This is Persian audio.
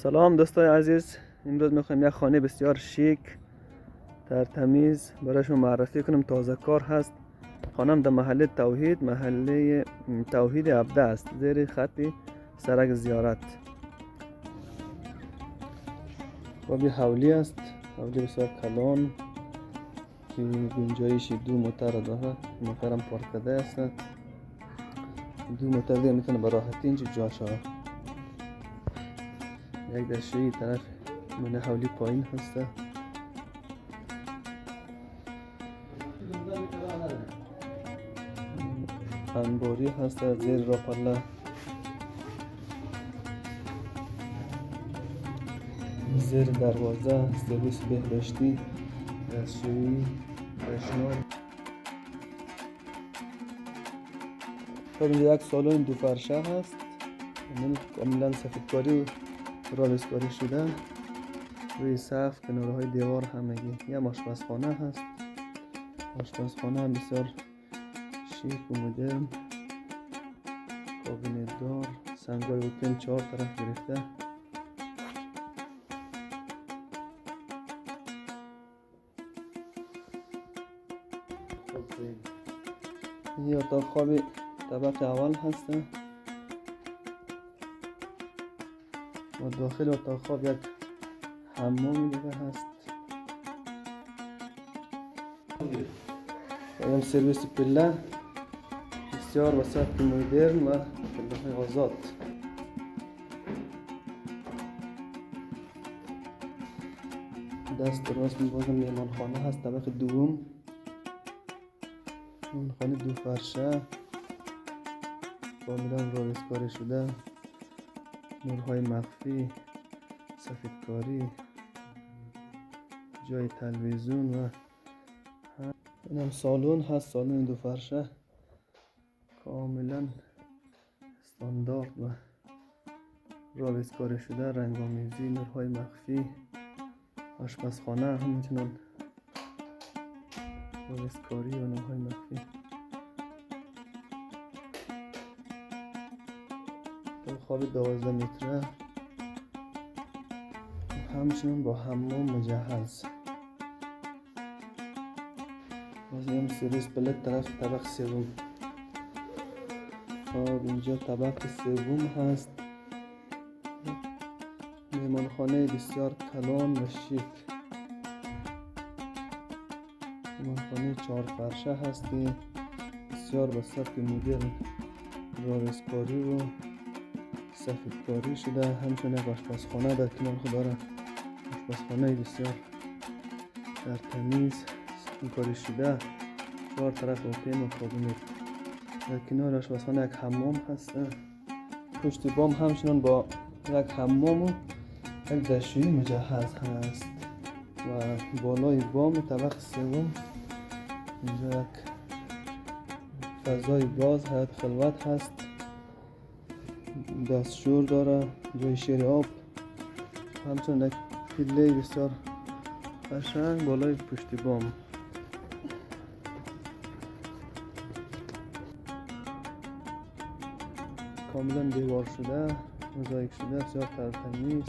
سلام دوستای عزیز، امروز میخوایم یک خانه بسیار شیک تمیز برایشون معرفی کنم. تازه کار هست. خانم در محله توحید عبده است، زیر خط سرک زیارت. بابی حولی است، حولی بسیار کلان که گنجایش 2 موتر داره. موترم پارک کرده است. 2 موتر دیگه میتونه به راحتی اینجا جا شود. یک دشویی طرف من حولی پایین هسته. انباری هسته زیر را پله. زیر دروازه سرویس بهداشتی، دستشویی، اشنال. خب اینجا یک سالن 2 فرشه هست. کاملا سفیدکاری و راویسکاری شده. روی سقف کنارهای دیوار همگی یک آشپزخانه هست. آشپزخانه هم بسیار شیک و مدرن، کابینت دار، سنگای اوپن 4 طرف گرفته. این اتاق خواب طبق اول هست و داخل اتاق خواب یک حمام دیگه هست. این سرویس پله بسیار وسط مدرن و پله آزاد. دست راست میبازم میهمان خانه هست، طبق دوم. این خانه 2 فرشه کاملا راویسکاری شده، نورهای مخفی، سفیدکاری، جای تلویزیون و این هم سالن هست. سالن 2 فرشه کاملا استاندارد و راویسکاری شده، رنگ‌آمیزی، نورهای مخفی. آشپزخانه همچنان راویسکاری و نورهای مخفی. اتاق خواب 12 متره همچنان با حمام مجهز. از این سرویس پله طبق سوم. اینجا طبق سوم هست. مهمانخانه بسیار کلان و شیک. مهمانخانه 4 فرشه هست که بسیار با سبک مدرن راویسکاری و سفیدکاری شده. همچنین یک آشپزخانه در کنار خود داره. آشپزخانه بسیار تمیز کاری شده، 4 طرف اوپن و کابینت. در کنار آشپزخانه یک حمام هست. پشت بام همچنان با یک حمام و یک دستشویی مجهز هست و بالای بام طبق سوم اینجا یک فضای باز حیاط خلوت هست. دستشویی داره، جای شیر آب، همچنین یک پله بسیار قشنگ بالای پشت بام. کاملا دیوار شده، موزاییک شده، بسیار تمیز.